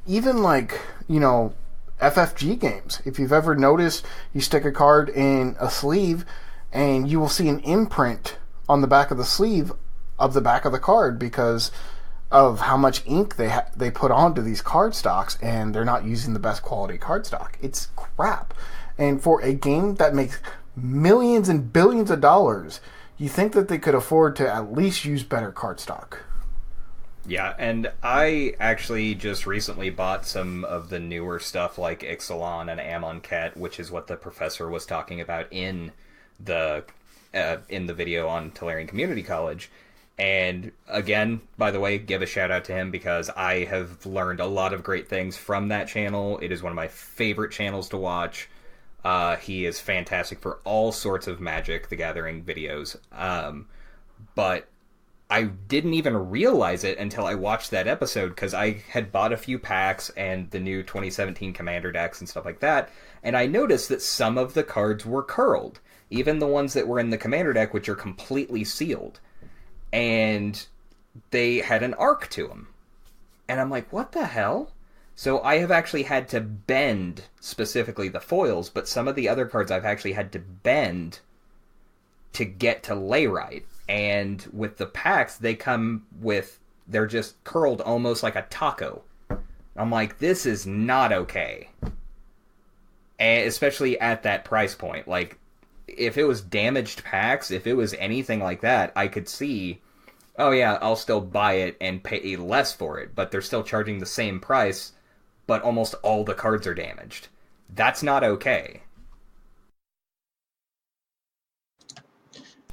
even like FFG games. If you've ever noticed, you stick a card in a sleeve and you will see an imprint on the back of the sleeve of the back of the card because of how much ink they put onto these cardstocks, and they're not using the best quality cardstock. It's crap. And for a game that makes millions and billions of dollars, you think that they could afford to at least use better cardstock. Yeah, and I actually just recently bought some of the newer stuff like Ixalan and Amonkhet, which is what the professor was talking about in the video on Tolarian Community College. And again, by the way, give a shout out to him because I have learned a lot of great things from that channel. It is one of my favorite channels to watch. He is fantastic for all sorts of Magic the Gathering videos. But I didn't even realize it until I watched that episode because I had bought a few packs and the new 2017 Commander decks and stuff like that. And I noticed that some of the cards were curled. Even the ones that were in the Commander deck, which are completely sealed. And they had an arc to them. And I'm like, what the hell? So I have actually had to bend, specifically the foils, but some of the other cards I've actually had to bend to get to lay right. And with the packs, they're just curled almost like a taco. I'm like, this is not okay. And especially at that price point. Like, if it was damaged packs, if it was anything like that, I could see, oh yeah, I'll still buy it and pay less for it, but they're still charging the same price, but almost all the cards are damaged. That's not okay.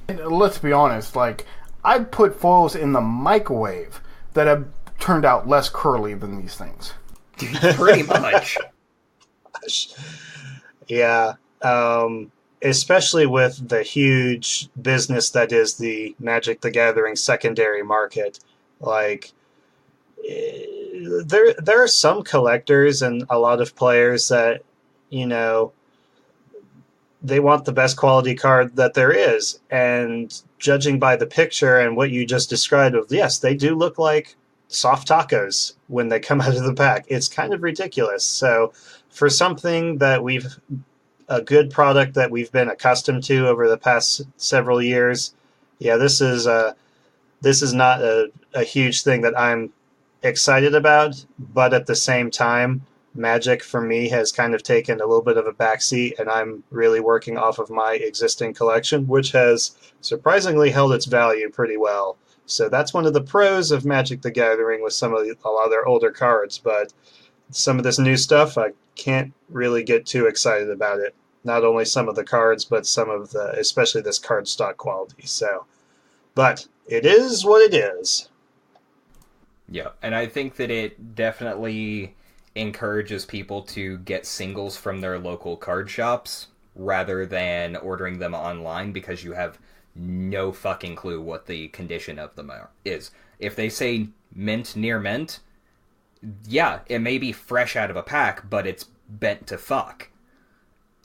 And let's be honest, like, I'd put foils in the microwave that have turned out less curly than these things. Pretty much. Yeah. Especially with the huge business that is the Magic the Gathering secondary market. Like, there are some collectors and a lot of players that, they want the best quality card that there is. And judging by the picture and what you just described of, yes, they do look like soft tacos when they come out of the pack. It's kind of ridiculous. So for something that a good product that we've been accustomed to over the past several years, yeah, this is this is not a huge thing that I'm excited about, but at the same time, Magic for me has kind of taken a little bit of a backseat, and I'm really working off of my existing collection, which has surprisingly held its value pretty well. So that's one of the pros of Magic the Gathering with a lot of their older cards, but some of this new stuff, I can't really get too excited about it. Not only some of the cards, but some of especially this card stock quality. So, but it is what it is. Yeah, and I think that it definitely encourages people to get singles from their local card shops rather than ordering them online, because you have no fucking clue what the condition of them is. If they say mint near mint, yeah, it may be fresh out of a pack, but it's bent to fuck.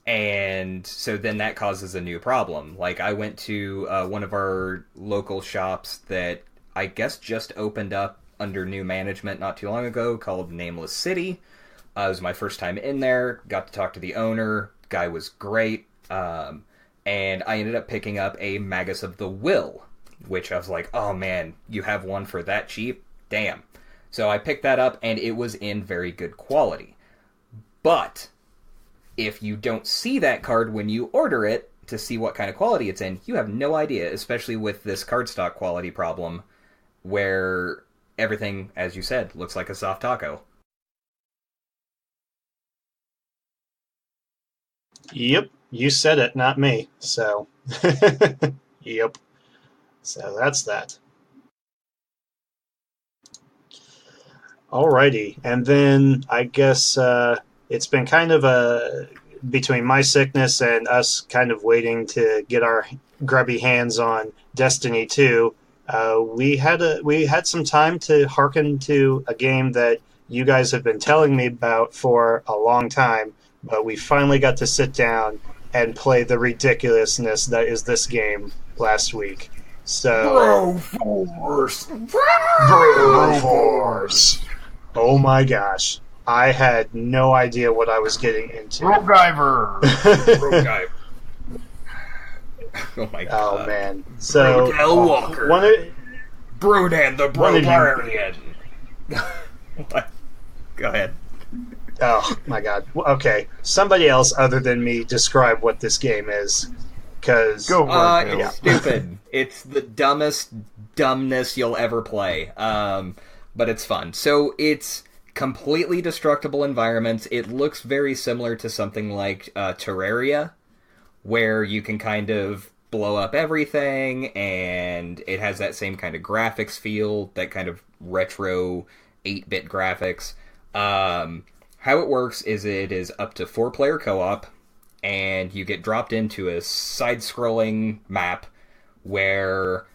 And so then that causes a new problem. Like, I went to one of our local shops that I guess just opened up under new management not too long ago, called Nameless City. It was my first time in there. Got to talk to the owner. Guy was great. And I ended up picking up a Magus of the Will, which I was like, oh man, you have one for that cheap? Damn. So I picked that up, and it was in very good quality. But if you don't see that card when you order it to see what kind of quality it's in, you have no idea, especially with this cardstock quality problem, where everything, as you said, looks like a soft taco. Yep, you said it, not me. So, yep. So that's that. Alrighty, and then I guess it's been kind of between my sickness and us kind of waiting to get our grubby hands on Destiny 2. We had some time to hearken to a game that you guys have been telling me about for a long time, but we finally got to sit down and play the ridiculousness that is this game last week. So, BROFORCE! BROFORCE! Oh my gosh. I had no idea what I was getting into. Brogiver! Brogiver. Oh my god. Oh man. So, Brodell Walker. Brodan the Brobarian. What? Go ahead. Oh my god. Okay. Somebody else other than me describe what this game is. Because it's stupid. It's the dumbest dumbness you'll ever play. But it's fun. So it's completely destructible environments. It looks very similar to something like Terraria, where you can kind of blow up everything, and it has that same kind of graphics feel, that kind of retro 8-bit graphics. How it works is it is up to 4-player co-op, and you get dropped into a side-scrolling map where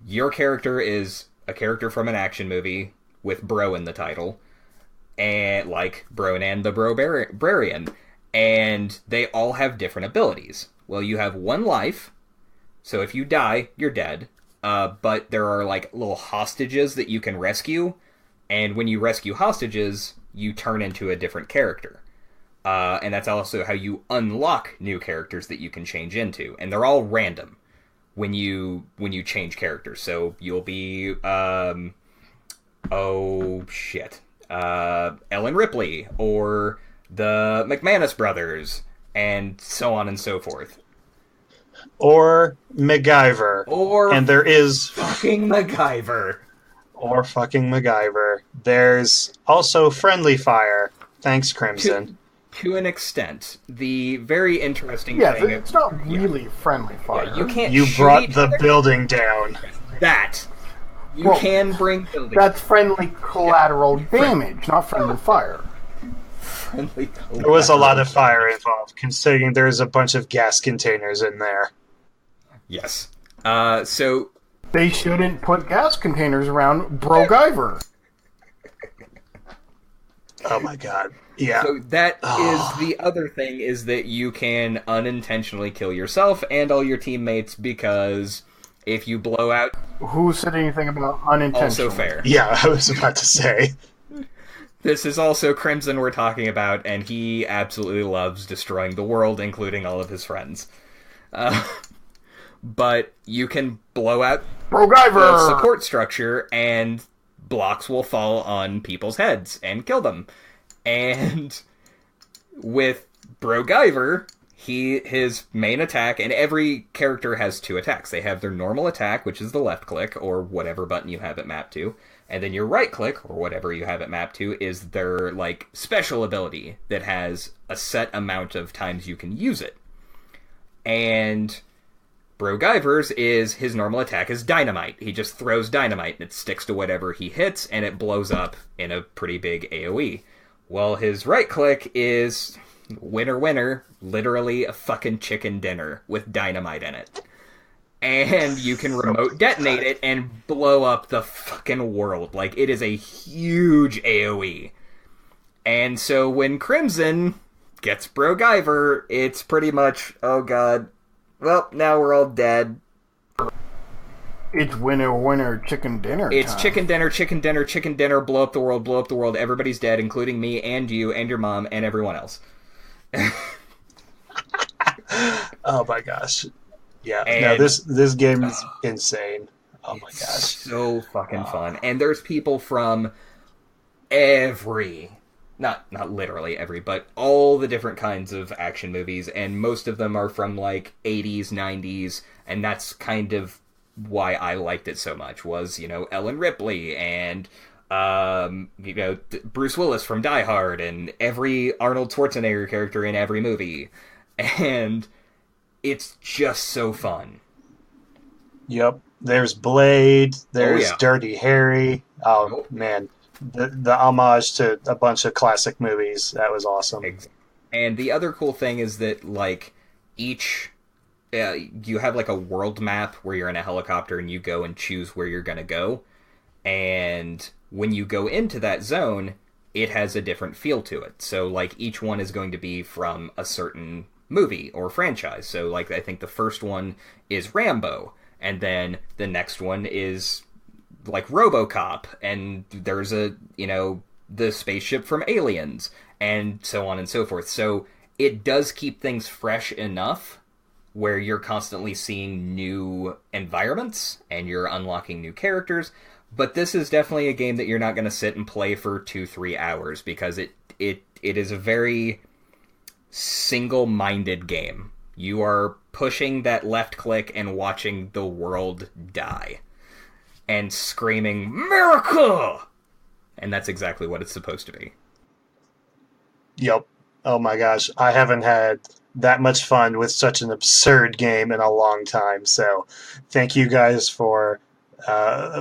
your character is a character from an action movie with bro in the title, and like Bronan the Brobarian, and they all have different abilities. Well, you have one life, so if you die, you're dead, but there are like little hostages that you can rescue, and when you rescue hostages, you turn into a different character. And that's also how you unlock new characters that you can change into, and they're all random when you change characters. So you'll be Ellen Ripley or the McManus brothers, and so on and so forth. Or MacGyver. And there is fucking MacGyver. Or fucking MacGyver. There's also Friendly Fire. Thanks, Crimson. To an extent. The very interesting thing... Yeah, it's not really Friendly Fire. Yeah, you can't You brought the building down. That. You can bring buildings. That's friendly collateral damage, not friendly fire. There was a lot of fire involved, considering there's a bunch of gas containers in there. Yes. So... They shouldn't put gas containers around Brogiver. Oh my god. Yeah. So that is the other thing, is that you can unintentionally kill yourself and all your teammates, because if you blow out... Who said anything about unintentional? Also fair. Yeah, I was about to say. This is also Crimson we're talking about, and he absolutely loves destroying the world, including all of his friends. But you can blow out Brogiver! support structure, and blocks will fall on people's heads and kill them. And with Brogiver, his main attack, and every character has 2 attacks. They have their normal attack, which is the left click, or whatever button you have it mapped to. And then your right click, or whatever you have it mapped to, is their, like, special ability that has a set amount of times you can use it. And Brogiver's his normal attack is dynamite. He just throws dynamite, and it sticks to whatever he hits, and it blows up in a pretty big AoE. Well, his right click is winner, winner, literally a fucking chicken dinner with dynamite in it. And you can remote detonate it and blow up the fucking world. Like, it is a huge AoE. And so when Crimson gets Brogiver, it's pretty much, oh god, well, now we're all dead. It's winner, winner, chicken dinner time. It's chicken dinner, chicken dinner, chicken dinner, blow up the world, everybody's dead, including me and you and your mom and everyone else. Oh my gosh. Yeah, and no, this game is insane. Oh my gosh. So fucking fun. And there's people from not literally every, but all the different kinds of action movies, and most of them are from like 80s, 90s, and that's kind of why I liked it so much, was, Ellen Ripley and Bruce Willis from Die Hard, and every Arnold Schwarzenegger character in every movie. And it's just so fun. Yep. There's Blade. There's Dirty Harry. Oh, man. The homage to a bunch of classic movies. That was awesome. And the other cool thing is that, like, each... you have, like, a world map where you're in a helicopter and you go and choose where you're going to go. And when you go into that zone, it has a different feel to it. So, like, each one is going to be from a certain movie or franchise. So, like, I think the first one is Rambo, and then the next one is, like, RoboCop, and there's the spaceship from Aliens, and so on and so forth. So it does keep things fresh enough where you're constantly seeing new environments and you're unlocking new characters. But this is definitely a game that you're not going to sit and play for 2-3 hours, because it is a very single-minded game. You are pushing that left click and watching the world die. And screaming, "America!" And that's exactly what it's supposed to be. Yep. Oh my gosh. I haven't had that much fun with such an absurd game in a long time. So thank you guys for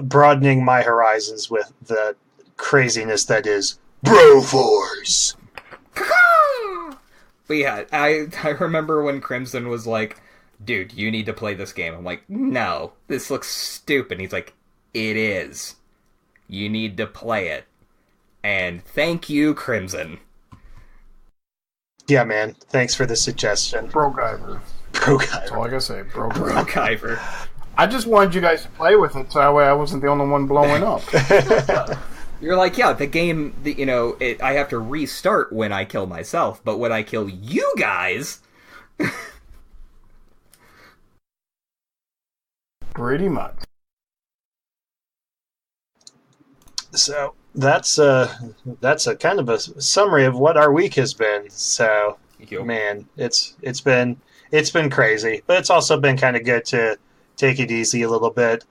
broadening my horizons with the craziness that is Broforce. But yeah, I remember when Crimson was like, "Dude, you need to play this game." I'm like, "No, this looks stupid." He's like, "It is. You need to play it." And thank you, Crimson. Yeah, man. Thanks for the suggestion. Brogiver. That's all I gotta say. Brogiver. I just wanted you guys to play with it, so that way I wasn't the only one blowing up. You're like, yeah, the game, I have to restart when I kill myself, but when I kill you guys... Pretty much. So that's a kind of a summary of what our week has been. So, man, it's been crazy, but it's also been kind of good to take it easy a little bit.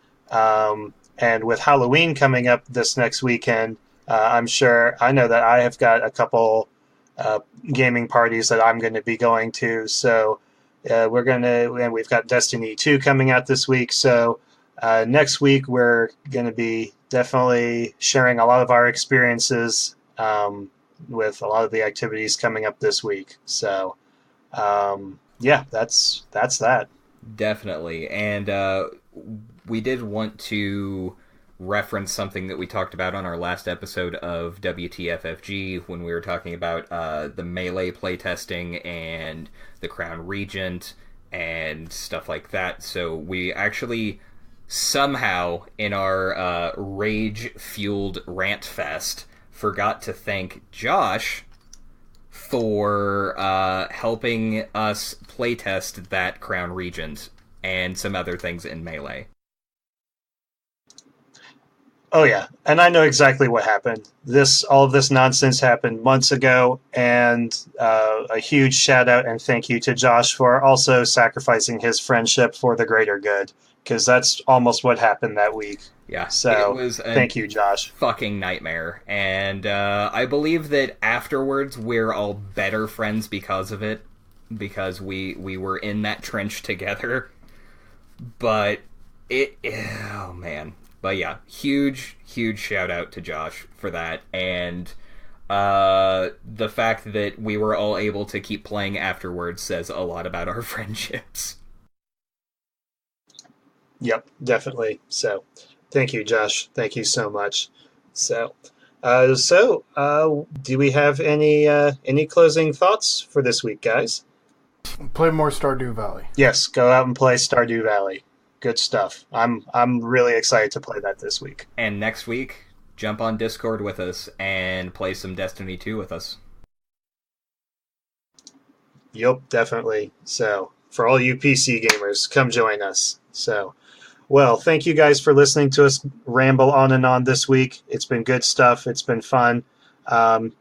And with Halloween coming up this next weekend, I know that I have got a couple gaming parties that I'm going to be going to. So and we've got Destiny 2 coming out this week. So next week we're going to be definitely sharing a lot of our experiences with a lot of the activities coming up this week. So yeah, that's that. Definitely. And we did want to reference something that we talked about on our last episode of WTFFG when we were talking about the Melee playtesting and the Crown Regent and stuff like that. So we actually somehow, in our rage-fueled rant fest, forgot to thank Josh for helping us playtest that Crown Regent and some other things in Melee. Oh yeah, and I know exactly what happened. All of this nonsense happened months ago, and a huge shout out and thank you to Josh for also sacrificing his friendship for the greater good, because that's almost what happened that week. Yeah, it So was a thank you, Josh. fucking nightmare, and I believe that afterwards we're all better friends because of it, because we were in that trench together. But oh man. But yeah, huge shout out to Josh for that, and the fact that we were all able to keep playing afterwards says a lot about our friendships. Yep, definitely. So thank you, Josh. Thank you so much. So, do we have any closing thoughts for this week, guys? Play more Stardew Valley. Yes, go out and play Stardew Valley. Good stuff. I'm really excited to play that this week. And next week, jump on Discord with us and play some Destiny 2 with us. Yep, definitely. So, for all you PC gamers, come join us. So, well, thank you guys for listening to us ramble on and on this week. It's been good stuff. It's been fun.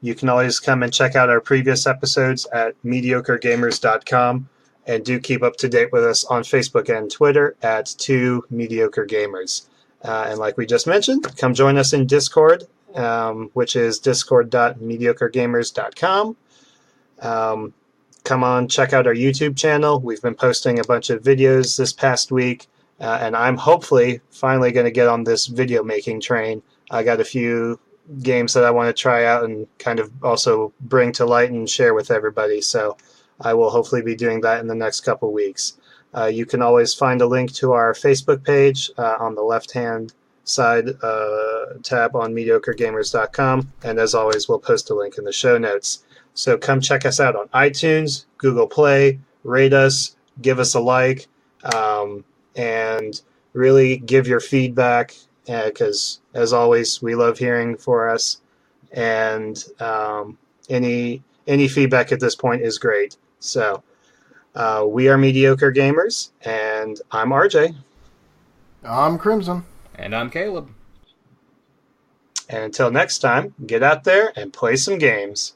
You can always come and check out our previous episodes at mediocregamers.com. And do keep up to date with us on Facebook and Twitter at 2Mediocre Gamers. And like we just mentioned, come join us in Discord, which is discord.mediocregamers.com. Come on, check out our YouTube channel. We've been posting a bunch of videos this past week, and I'm hopefully finally going to get on this video making train. I got a few games that I want to try out and kind of also bring to light and share with everybody. So I will hopefully be doing that in the next couple weeks. You can always find a link to our Facebook page on the left-hand side tab on mediocregamers.com. And as always, we'll post a link in the show notes. So come check us out on iTunes, Google Play, rate us, give us a like, and really give your feedback, because as always, we love hearing for us. And any feedback at this point is great. So, we are Mediocre Gamers, and I'm RJ. I'm Crimson. And I'm Caleb. And until next time, get out there and play some games.